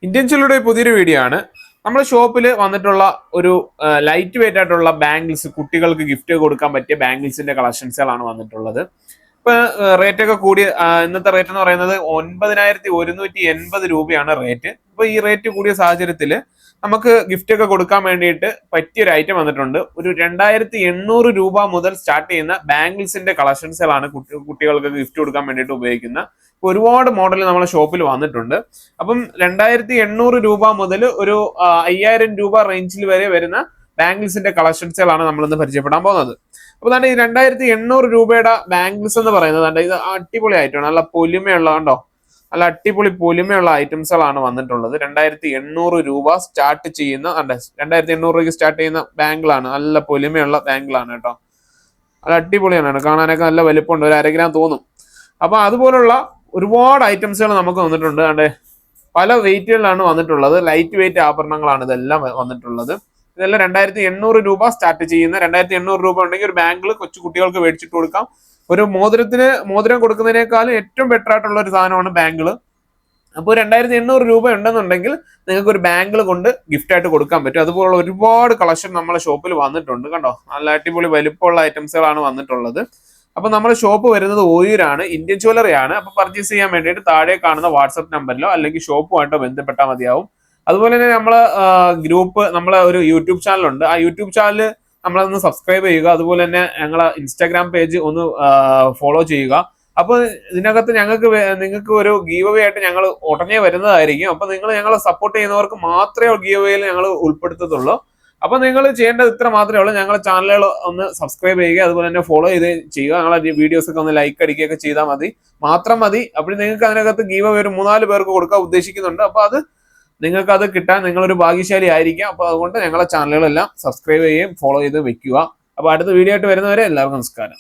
Indian ചില്ലുടെ പുതിയൊരു video ആണ്. നമ്മുടെ ഷോപ്പിൽ വന്നിട്ടുള്ള ഒരു ലൈറ്റ് വെയിറ്റ് ആയിട്ടുള്ള ബാംഗിൾസ്, കുട്ടികൾക്ക് ഗിഫ്റ്റ് കൊടുക്കാൻ പറ്റിയ ബാംഗിൾസിന്റെ കളക്ഷൻസുകളാണ് വന്നിട്ടുള്ളത്. ഇപ്പൊ റേറ്റ് ഒക്കെ കൂടി, ഇന്നത്തെ റേറ്റ് എന്ന് പറയുന്നത് 9180 രൂപയാണ് റേറ്റ്. അപ്പൊ ഈ റേറ്റ് കൂടിയ സാഹചര്യത്തിൽ നമുക്ക് ഗിഫ്റ്റ് ഒക്കെ കൊടുക്കാൻ വേണ്ടിയിട്ട് പറ്റിയൊരു ഐറ്റം വന്നിട്ടുണ്ട്. ഒരു 2800 രൂപ മുതൽ സ്റ്റാർട്ട് ചെയ്യുന്ന ബാംഗിൾസിന്റെ കളക്ഷൻസുകളാണ് കുട്ടികൾക്ക് ഗിഫ്റ്റ് കൊടുക്കാൻ വേണ്ടിയിട്ട് ഉപയോഗിക്കുന്ന ഒരുപാട് മോഡൽ നമ്മളെ ഷോപ്പിൽ വന്നിട്ടുണ്ട്. അപ്പം 2800 രൂപ മുതൽ ഒരു 5000 രൂപ റേഞ്ചിൽ വരെ വരുന്ന ബാംഗിൾസിന്റെ കളക്ഷൻസുകളാണ് നമ്മൾ ഇന്ന് പരിചയപ്പെടാൻ പോകുന്നത്. അപ്പൊ ഈ 2800 രൂപയുടെ ബാംഗിൾസ് എന്ന് പറയുന്നത് ഇത് അടിപൊളി ആയിട്ടാണ്, നല്ല പൊലിമയുള്ള, കണ്ടോ, നല്ല അടിപൊളി പൊലിമയുള്ള ഐറ്റംസുകളാണ് വന്നിട്ടുള്ളത്. 2800 രൂപ സ്റ്റാർട്ട് ചെയ്യുന്ന 2800 രൂപയ്ക്ക് സ്റ്റാർട്ട് ചെയ്യുന്ന ബാംഗിളാണ്, നല്ല പൊലിമയുള്ള ബാംഗിളാണ് കേട്ടോ. നല്ല അടിപൊളിയാണ്, കാണാനൊക്കെ നല്ല വലിപ്പമുണ്ട്, ഒരു 1/2 ഗ്രാം തോന്നും. അപ്പൊ അതുപോലുള്ള ഒരുപാട് ഐറ്റംസുകൾ നമുക്ക് വന്നിട്ടുണ്ട്. പല വെയിറ്റുകളിലാണ് വന്നിട്ടുള്ളത്. ലൈറ്റ് വെയിറ്റ് ആഭരണങ്ങളാണ് ഇതെല്ലാം വന്നിട്ടുള്ളത്. ഇതെല്ലാം 2800 രൂപ സ്റ്റാർട്ട് ചെയ്യുന്ന, 2800 രൂപ ഉണ്ടെങ്കിൽ ഒരു ബാംഗിൾ കൊച്ചു കുട്ടികൾക്ക് മേടിച്ചിട്ട് കൊടുക്കാം. ഒരു മോതിരം കൊടുക്കുന്നതിനേക്കാളും ഏറ്റവും ബെറ്റർ ആയിട്ടുള്ള ഒരു സാധനമാണ് ബാംഗിൾ. അപ്പോൾ 2800 രൂപ ഉണ്ടെന്നുണ്ടെങ്കിൽ നിങ്ങൾക്ക് ഒരു ബാംഗിൾ കൊണ്ട് ഗിഫ്റ്റ് ആയിട്ട് കൊടുക്കാൻ പറ്റും. അതുപോലുള്ള ഒരുപാട് കളക്ഷൻ നമ്മളെ ഷോപ്പിൽ വന്നിട്ടുണ്ട്. കണ്ടോ, നല്ല അടിപൊളി വലിപ്പമുള്ള ഐറ്റംസുകളാണ് വന്നിട്ടുള്ളത്. അപ്പൊ നമ്മുടെ ഷോപ്പ് വരുന്നത് ഓയൂരാണ്, ഇന്ത്യൻ ജ്വല്ലറി ആണ്. അപ്പൊ പർച്ചേസ് ചെയ്യാൻ വേണ്ടിയിട്ട് താഴെ കാണുന്ന വാട്സ്ആപ്പ് നമ്പറിലോ അല്ലെങ്കിൽ ഷോപ്പുമായിട്ടോ ബന്ധപ്പെട്ടാൽ മതിയാവും. അതുപോലെ തന്നെ നമ്മളെ ഗ്രൂപ്പ്, നമ്മളെ ഒരു യൂട്യൂബ് ചാനലുണ്ട്. ആ യൂട്യൂബ് ചാനൽ നമ്മളൊന്ന് സബ്സ്ക്രൈബ് ചെയ്യുക. അതുപോലെ തന്നെ ഞങ്ങളെ ഇൻസ്റ്റാഗ്രാം പേജ് ഒന്ന് ഫോളോ ചെയ്യുക. അപ്പൊ ഇതിനകത്ത് നിങ്ങൾക്ക് ഒരു ഗീവ് അവേ ആയിട്ട് ഞങ്ങൾ ഉടനെ വരുന്നതായിരിക്കും. അപ്പൊ നിങ്ങൾ ഞങ്ങളെ സപ്പോർട്ട് ചെയ്യുന്നവർക്ക് മാത്രമേ ഗീവ് അവേയിൽ ഞങ്ങൾ ഉൾപ്പെടുത്തത്തുള്ളൂ. അപ്പൊ നിങ്ങൾ ചെയ്യേണ്ടത് ഇത്ര മാത്രമേ ഉള്ളൂ, ഞങ്ങളുടെ ചാനലുകൾ ഒന്ന് സബ്സ്ക്രൈബ് ചെയ്യുക, അതുപോലെ തന്നെ ഫോളോ ചെയ്യുക. ഞങ്ങളെ വീഡിയോസ് ഒക്കെ ഒന്ന് ലൈക്ക് അടിക്കുകയൊക്കെ ചെയ്താൽ മാത്രം മതി. അപ്പോൾ നിങ്ങൾക്ക് അതിനകത്ത് ഗീവ് അവേ ഒരു 3-4 പേർക്ക് കൊടുക്കാൻ ഉദ്ദേശിക്കുന്നുണ്ട്. അപ്പൊ നിങ്ങൾക്ക് അത് കിട്ടാൻ നിങ്ങളൊരു ഭാഗ്യശാലി ആയിരിക്കാം. അപ്പൊ അതുകൊണ്ട് ഞങ്ങളെ ചാനലുകളെല്ലാം സബ്സ്ക്രൈബ് ചെയ്യുകയും ഫോളോ ചെയ്ത് വെക്കുക. അപ്പൊ അടുത്ത വീഡിയോ ആയിട്ട് വരുന്നവരെ എല്ലാവർക്കും നമസ്കാരം.